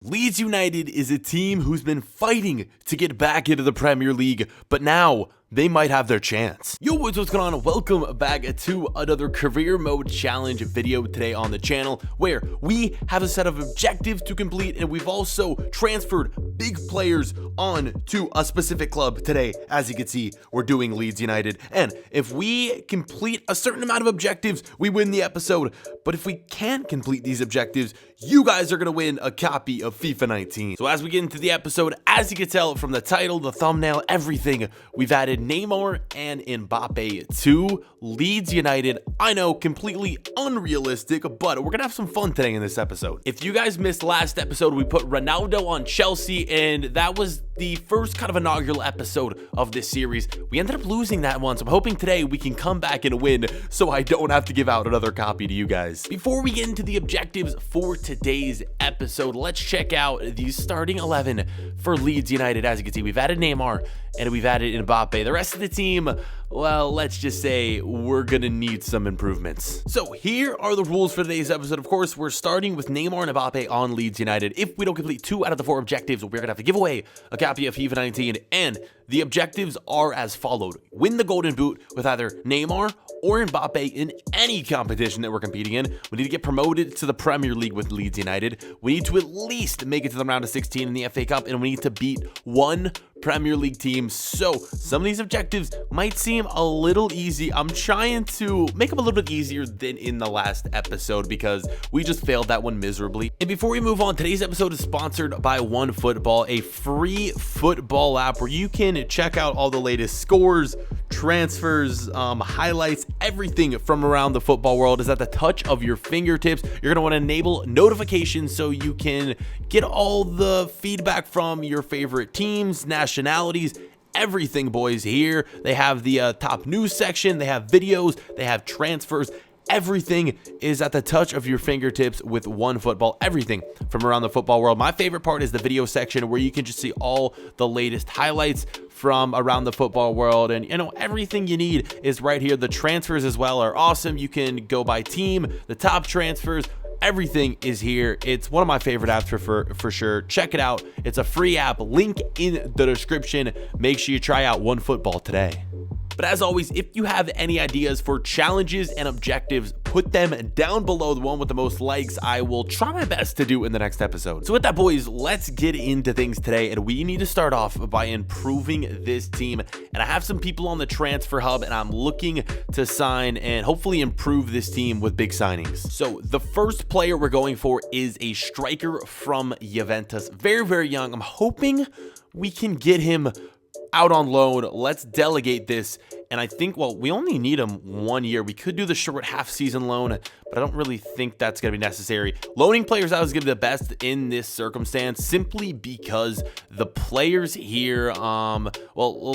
Leeds United is a team who's been fighting to get back into the Premier League, but now they might have their chance. Yo boys, what's going on? Welcome back to another career mode challenge video today on the channel, where we have a set of objectives to complete, and we've also transferred big players on to a specific club today. As you can see, we're doing Leeds United, and if we complete a certain amount of objectives, we win the episode. But if we can't complete these objectives, you guys are gonna win a copy of FIFA 19. So as we get into the episode, as you can tell from the title, the thumbnail, everything, we've added Neymar and Mbappe to Leeds United. I know, completely unrealistic, but we're gonna have some fun today in this episode. If you guys missed last episode, we put Ronaldo on Chelsea, and that was the first kind of inaugural episode of this series. We ended up losing that one, so I'm hoping today we can come back and win so I don't have to give out another copy to you guys. Before we get into the objectives for today's episode, let's check out the starting 11 for Leeds United. As you can see, we've added Neymar and we've added Mbappe. The rest of the team, well, let's just say we're gonna need some improvements. So here are the rules for today's episode. Of course, we're starting with Neymar and Mbappe on Leeds United. If we don't complete 2 out of the 4 objectives, we're gonna have to give away a copy of FIFA 19, and the objectives are as followed. Win the golden boot with either Neymar or Mbappe in any competition that we're competing in. We need to get promoted to the Premier League with Leeds United. We need to at least make it to the round of 16 in the FA Cup, and we need to beat one Premier League team. So some of these objectives might seem a little easy. I'm trying to make them a little bit easier than in the last episode because we just failed that one miserably. And before we move on, today's episode is sponsored by OneFootball, a free football app where you can check out all the latest scores, transfers, highlights, everything from around the football world is at the touch of your fingertips. You're going to want to enable notifications so you can get all the feedback from your favorite teams, nationalities, everything, boys. Here they have the top news section, they have videos, they have transfers. Everything is at the touch of your fingertips with OneFootball. Everything from around the football world. My favorite part is the video section where you can just see all the latest highlights from around the football world, and everything you need is right here. The transfers as well are awesome. You can go by team, the top transfers. Everything is here. It's one of my favorite apps for sure. Check it out. It's a free app. Link in the description. Make sure you try out OneFootball today. But as always, if you have any ideas for challenges and objectives, put them down below. The one with the most likes, I will try my best to do in the next episode. So with that, boys, let's get into things today. And we need to start off by improving this team. And I have some people on the transfer hub, and I'm looking to sign and hopefully improve this team with big signings. So the first player we're going for is a striker from Juventus. Very, very young. I'm hoping we can get him out on loan. Let's delegate this. And I think, well, we only need him 1 year. We could do the short half-season loan, but I don't really think that's going to be necessary. Loaning players out is going to be the best in this circumstance, simply because the players here, well,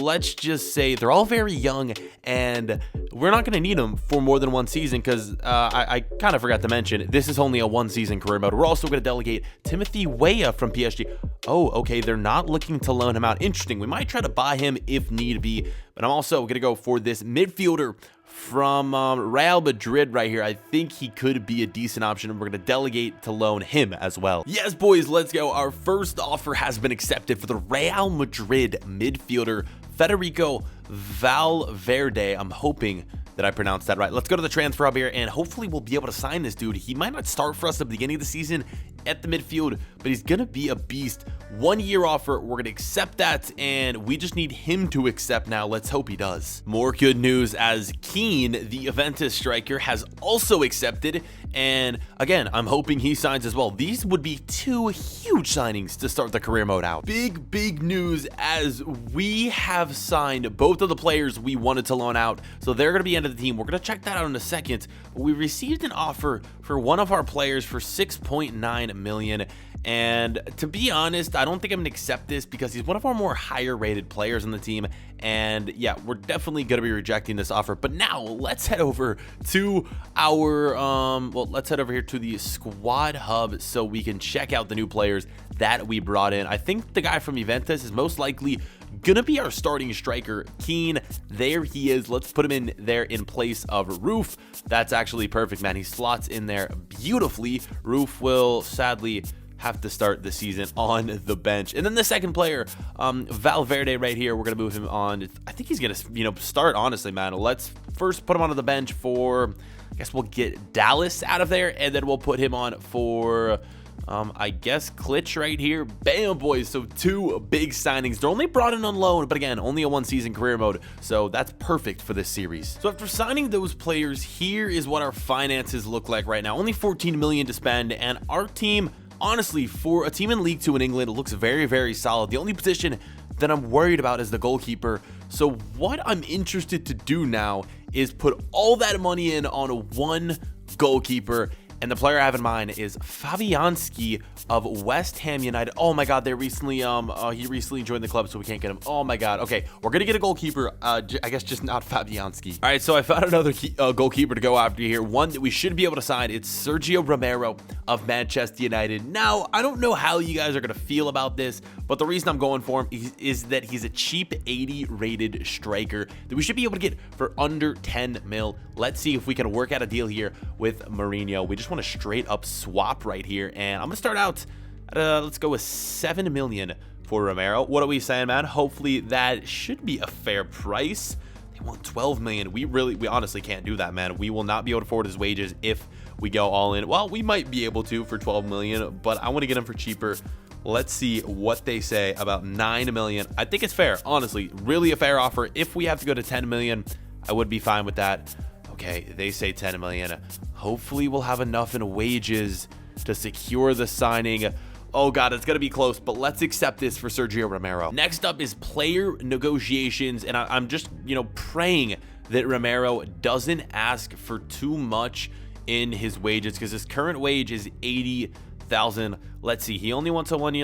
let's just say they're all very young, and we're not going to need them for more than 1 season because I kind of forgot to mention, this is only a 1-season career mode. We're also going to delegate Timothy Weah from PSG. Oh, okay, they're not looking to loan him out. Interesting. We might try to buy him if need be, but I'm also going to go for this midfielder from Real Madrid right here. I think he could be a decent option, and we're going to delegate to loan him as well. Yes, boys, let's go. Our first offer has been accepted for the Real Madrid midfielder, Federico Valverde. I'm hoping that I pronounced that right. Let's go to the transfer hub here, and hopefully we'll be able to sign this dude. He might not start for us at the beginning of the season at the midfield, but he's gonna be a beast. 1 year offer, we're gonna accept that, and we just need him to accept now. Let's hope he does. More good news, as Keane, the Juventus striker, has also accepted, and again, I'm hoping he signs as well. These would be 2 huge signings to start the career mode out. Big news, as we have signed both of the players we wanted to loan out, so they're gonna be end of the team. We're gonna check that out in a second, but we received an offer for one of our players for 6.9 million, and to be honest, I don't think I'm gonna accept this because he's one of our more higher rated players on the team, and yeah, we're definitely gonna be rejecting this offer. But now let's head over to our well, let's head over here to the squad hub so we can check out the new players that we brought in. I think the guy from Juventus is most likely gonna be our starting striker, Keane. There he is. Let's put him in there in place of Roof. That's actually perfect, man. He slots in there beautifully. Roof will sadly have to start the season on the bench. And then the second player, Valverde right here, we're going to move him on. I think he's going to, start, honestly, man. Let's first put him onto the bench for, I guess we'll get Dallas out of there, and then we'll put him on for, I guess, Klitsch right here. Bam, boys. So 2 big signings. They're only brought in on loan, but again, only a 1-season career mode. So that's perfect for this series. So after signing those players, here is what our finances look like right now. Only 14 million to spend, and our team, honestly, for a team in League 2 in England, it looks very, very solid. The only position that I'm worried about is the goalkeeper. So what I'm interested to do now is put all that money in on one goalkeeper. And the player I have in mind is Fabianski of West Ham United. Oh my God, they recently, he recently joined the club, so we can't get him. Oh my God. Okay, we're gonna get a goalkeeper. I guess just not Fabianski. All right, so I found another goalkeeper to go after here. One that we should be able to sign. It's Sergio Romero of Manchester United. Now, I don't know how you guys are gonna feel about this, but the reason I'm going for him is that he's a cheap 80 rated striker that we should be able to get for under 10 mil. Let's see if we can work out a deal here with Mourinho. We just want to straight up swap right here, and I'm gonna start out at let's go with 7 million for Romero. What are we saying, man? Hopefully that should be a fair price. They want 12 million. We honestly can't do that, man. We will not be able to afford his wages if we go all in. Well, we might be able to for 12 million, but I want to get him for cheaper. Let's see what they say about 9 million. I think it's fair, honestly, really a fair offer. If we have to go to 10 million, I would be fine with that. Okay, they say 10 million. Hopefully we'll have enough in wages to secure the signing. Oh God, it's gonna be close, but let's accept this for Sergio Romero. Next up is player negotiations, and I'm just, praying that Romero doesn't ask for too much in his wages, because his current wage is 80,000. Let's see, he only wants a 1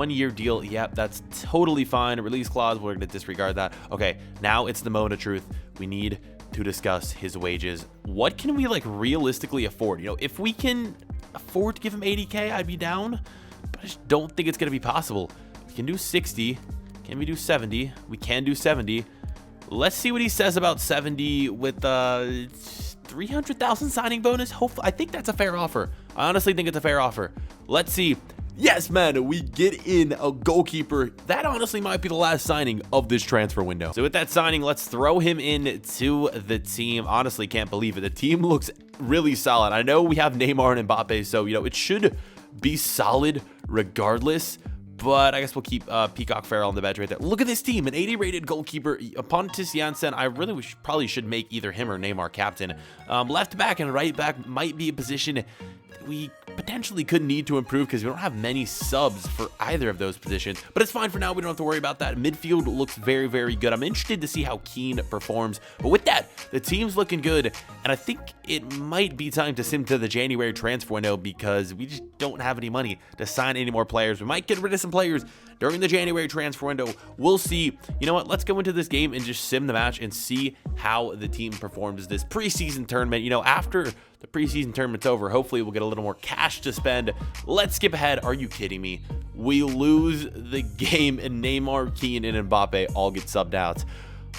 year deal. Yep, that's totally fine. A release clause, we're gonna disregard that. Okay, now it's the moment of truth. We need to discuss his wages. What can we realistically afford? If we can afford to give him 80K, I'd be down, but I just don't think it's gonna be possible. We can do 60. Can we do 70? We can do 70. Let's see what he says about 70 with 300,000 signing bonus. Hopefully, I think that's a fair offer. I honestly think it's a fair offer. Let's see. Yes, man, we get in a goalkeeper. That honestly might be the last signing of this transfer window. So with that signing, let's throw him in to the team. Honestly, can't believe it. The team looks really solid. I know we have Neymar and Mbappe, so, it should be solid regardless. But I guess we'll keep Peacock Farrell on the bench right there. Look at this team, an 80 rated goalkeeper, Pontus Janssen. I really probably should make either him or Neymar captain. Left back and right back might be a position that we potentially could need to improve because we don't have many subs for either of those positions. But it's fine for now. We don't have to worry about that. Midfield looks very, very good. I'm interested to see how Keane performs. But with that, the team's looking good. And I think it might be time to sim to the January transfer window because we just don't have any money to sign any more players. We might get rid of some players during the January transfer window. We'll see. You know what? Let's go into this game and just sim the match and see how the team performs this preseason tournament. After the preseason tournament's over, hopefully we'll get a little more cash to spend. Let's skip ahead. Are you kidding me? We lose the game and Neymar, Keane, and Mbappe all get subbed out.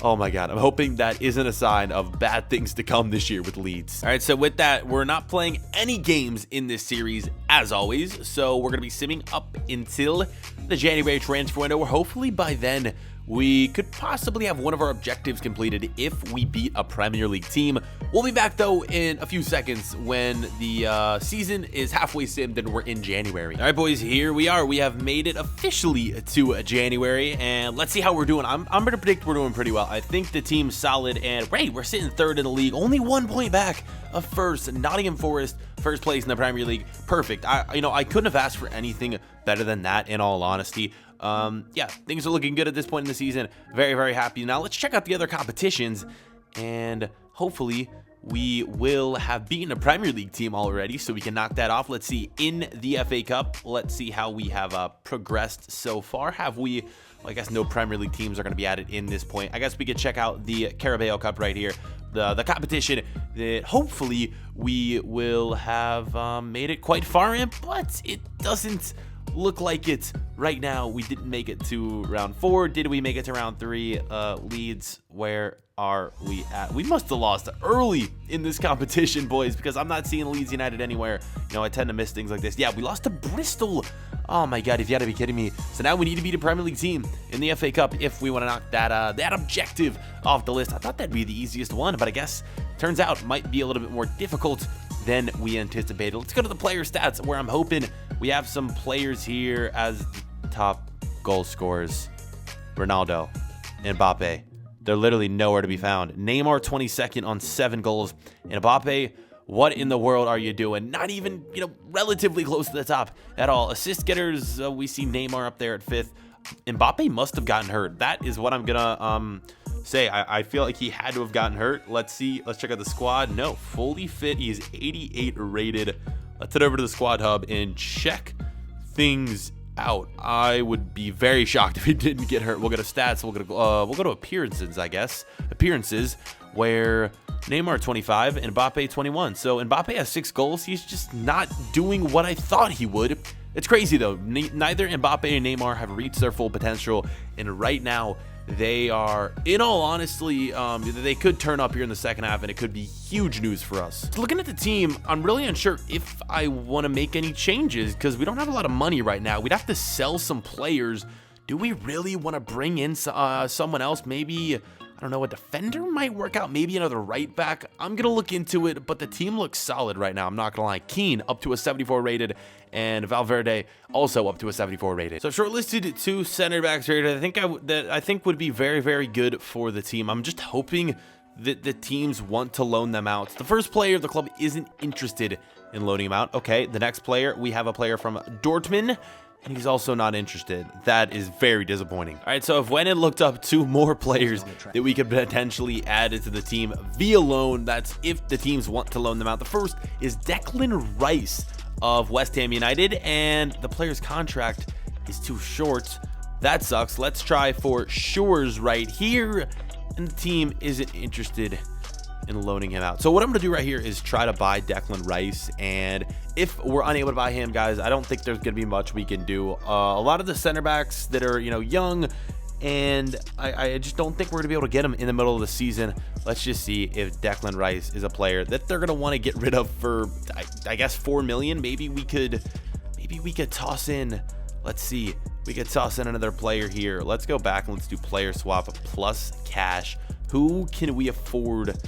Oh my God, I'm hoping that isn't a sign of bad things to come this year with Leeds. All right, so with that, we're not playing any games in this series as always. So we're gonna be simming up until the January transfer window, where hopefully by then we could possibly have one of our objectives completed if we beat a Premier League team. We'll be back though in a few seconds when the season is halfway simmed and we're in January. All right, boys, here we are. We have made it officially to January, and let's see how we're doing. I'm going to predict we're doing pretty well. I think the team's solid, and hey, we're sitting third in the league, only 1 point back of first. Nottingham Forest, first place in the Premier League. Perfect. I couldn't have asked for anything better than that, in all honesty. Yeah, things are looking good at this point in the season. Very, very happy. Now let's check out the other competitions, and hopefully we will have beaten a Premier League team already, so we can knock that off. Let's see, in the FA Cup, let's see how we have progressed so far. Have we, well, I guess no Premier League teams are going to be added in this point. I guess we could check out the Carabao Cup right here, the competition that hopefully we will have made it quite far in, but it doesn't look like it right now. We didn't make it to round 4. Did we make it to round 3? Leeds, where are we at? We must have lost early in this competition, boys, because I'm not seeing Leeds United anywhere. You know, I tend to miss things like this. Yeah, we lost to Bristol. Oh my God, if you had to be kidding me. So now we need to beat a Premier League team in the FA Cup if we want to knock that objective off the list. I thought that'd be the easiest one, but I guess turns out might be a little bit more difficult than we anticipated. Let's go to the player stats, where I'm hoping we have some players here as the top goal scorers. Ronaldo, Mbappe. They're literally nowhere to be found. Neymar 22nd on 7 goals. And Mbappe, what in the world are you doing? Not even, you know, relatively close to the top at all. Assist getters, we see Neymar up there at 5th. Mbappe must have gotten hurt. That is what I'm gonna say. I feel like he had to have gotten hurt. Let's see. Let's check out the squad. No, fully fit. He's 88 rated. Let's head over to the squad hub and check things out. I would be very shocked if he didn't get hurt. We'll go to stats. We'll go to appearances, I guess. Appearances, where Neymar 25 and Mbappe 21. So Mbappe has 6 goals. He's just not doing what I thought he would. It's crazy though. Neither Mbappe and Neymar have reached their full potential, and right now they are, in all honesty, they could turn up here in the second half, and it could be huge news for us. So looking at the team, I'm really unsure if I want to make any changes because we don't have a lot of money right now. We'd have to sell some players. Do we really want to bring in someone else? Maybe, I don't know, a defender might work out. Maybe another right back. I'm going to look into it, but the team looks solid right now. I'm not going to lie. Keane up to a 74 rated, and Valverde also up to a 74 rated. So shortlisted 2 center backs rated. I think would be very, very good for the team. I'm just hoping that the teams want to loan them out. The first player, the club isn't interested in loaning him out. Okay, the next player, we have a player from Dortmund, and he's also not interested. That is very disappointing. All right, so if Wennon looked up 2 more players that we could potentially add into the team via loan, that's if the teams want to loan them out. The first is Declan Rice of West Ham United, and the player's contract is too short. That sucks. Let's try for Shores right here, and the team isn't interested in loaning him out. So what I'm gonna do right here is try to buy Declan Rice, and if we're unable to buy him, guys, I don't think there's gonna be much we can do. A lot of the center backs that are, you know, young, and I just don't think we're gonna be able to get him in the middle of the season. Let's just see if Declan Rice is a player that they're gonna want to get rid of for, I guess, 4 million. Maybe we could toss in, let's see, we could toss in another player here. Let's go back and let's do player swap plus cash. Who can we afford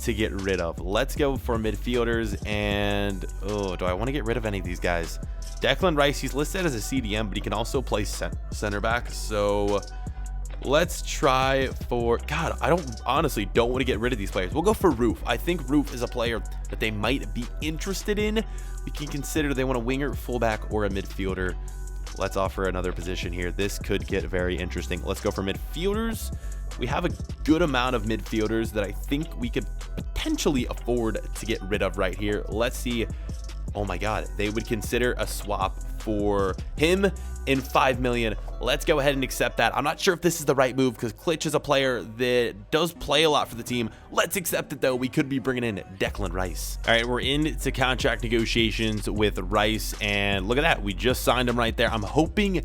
to get rid of? Let's go for midfielders, and oh, do I want to get rid of any of these guys? Declan Rice, he's listed as a CDM, but he can also play center back, so let's try for, God, I honestly don't want to get rid of these players. We'll go for Roof. I think Roof is a player that they might be interested in. We can consider they want a winger, fullback, or a midfielder. Let's offer another position here. This could get very interesting. Let's go for midfielders. We have a good amount of midfielders that I think we could potentially afford to get rid of right here. Let's see. Oh my God, they would consider a swap for him in 5 million. Let's go ahead and accept that. I'm not sure if this is the right move because Klitsch is a player that does play a lot for the team. Let's accept it though. We could be bringing in Declan Rice. All right, we're into contract negotiations with Rice, and look at that. We just signed him right there. I'm hoping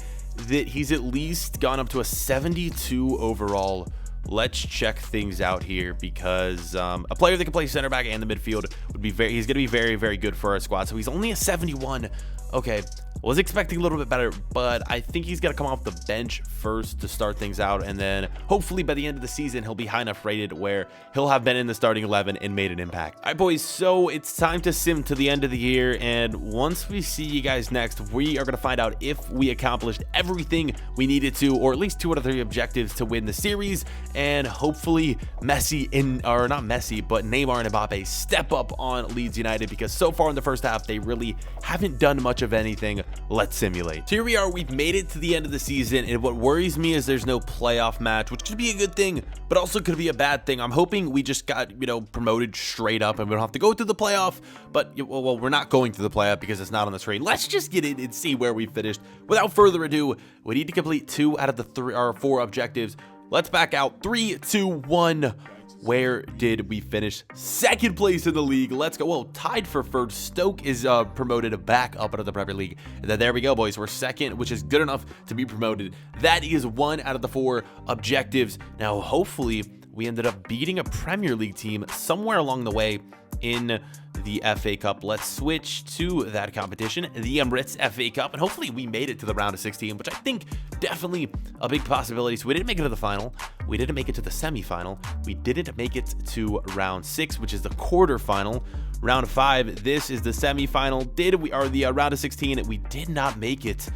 that he's at least gone up to a 72 overall. Let's check things out here because a player that can play center back and the midfield would be he's going to be very, very good for our squad. So he's only a 71. Okay, was expecting a little bit better, but I think he's going to come off the bench first to start things out, and then hopefully by the end of the season he'll be high enough rated where he'll have been in the starting 11 and made an impact. All right, boys, so it's time to sim to the end of the year, and once we see you guys next, we are going to find out if we accomplished everything we needed to, or at least 2 out of 3 objectives to win the series, and hopefully Messi or not Messi, but Neymar and Mbappe step up on Leeds United, because so far in the first half they really haven't done much of anything. Let's simulate. So here we are, we've made it to the end of the season, and what worries me is there's no playoff match, which could be a good thing, but also could be a bad thing. I'm hoping we just got, you know, promoted straight up and we don't have to go through the playoff, but well, we're not going through the playoff because it's not on the screen. Let's just get in and see where we finished. Without further ado, we need to complete 2 out of the 4 objectives. Let's back out. 3, 2, 1. where did we finish? Second place in the league. Let's go. Well, tied for first. Stoke is promoted back up into the Premier League. And then there we go, boys. We're second, which is good enough to be promoted. That is 1 out of the 4 objectives. Now, hopefully, we ended up beating a Premier League team somewhere along the way in the FA Cup. Let's switch to that competition, the Emirates FA Cup, and hopefully we made it to the round of 16, which I think definitely a big possibility. So we didn't make it to the final, we didn't make it to the semi-final, we didn't make it to round 6, which is the quarterfinal. Round 5, this is the semi-final. The round of 16, we did not make it.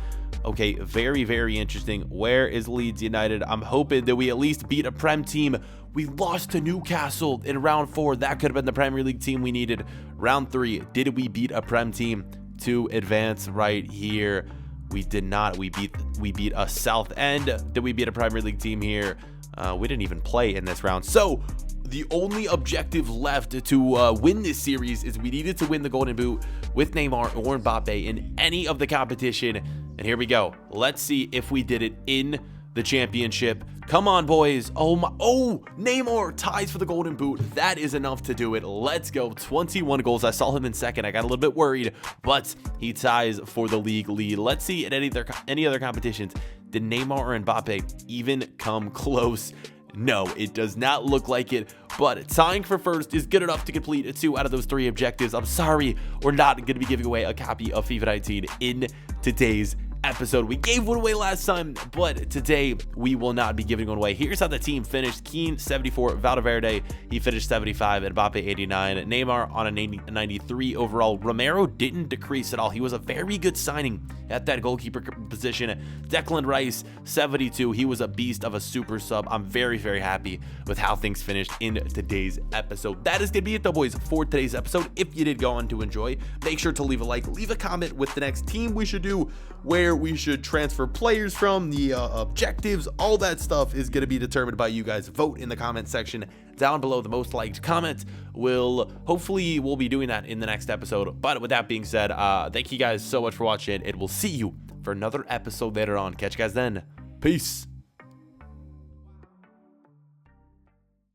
Okay, very, very interesting. Where is Leeds United? I'm hoping that we at least beat a Prem team. We lost to Newcastle in round 4. That could have been the Premier League team we needed. Round 3, did we beat a Prem team to advance right here? We did not. We beat a Southend. Did we beat a Premier League team here? We didn't even play in this round. So the only objective left to win this series is we needed to win the Golden Boot with Neymar or Mbappe in any of the competition. And here we go. Let's see if we did it in the championship. Come on, boys. Oh, Neymar ties for the Golden Boot. That is enough to do it. Let's go. 21 goals. I saw him in second. I got a little bit worried, but he ties for the league lead. Let's see at any other competitions. Did Neymar or Mbappe even come close? No, it does not look like it, but tying for first is good enough to complete 2 out of those 3 objectives. I'm sorry, we're not going to be giving away a copy of FIFA 19 in today's episode. We gave one away last time, but today we will not be giving one away. Here's how the team finished. Keane 74, Valverde, he finished 75, and Mbappe 89, Neymar on a 93 overall. Romero didn't decrease at all. He was a very good signing at that goalkeeper position. Declan Rice 72, he was a beast of a super sub. I'm very, very happy with how things finished in today's episode. That is gonna be it though, boys, for today's episode. If you did go on to enjoy, make sure to leave a like, leave a comment with the next team we should do, where we should transfer players from, the objectives. All that stuff is going to be determined by you guys. Vote in the comment section down below. The most liked comment we'll be doing that in the next episode. But with that being said, thank you guys so much for watching, and we'll see you for another episode later on. Catch you guys then. Peace.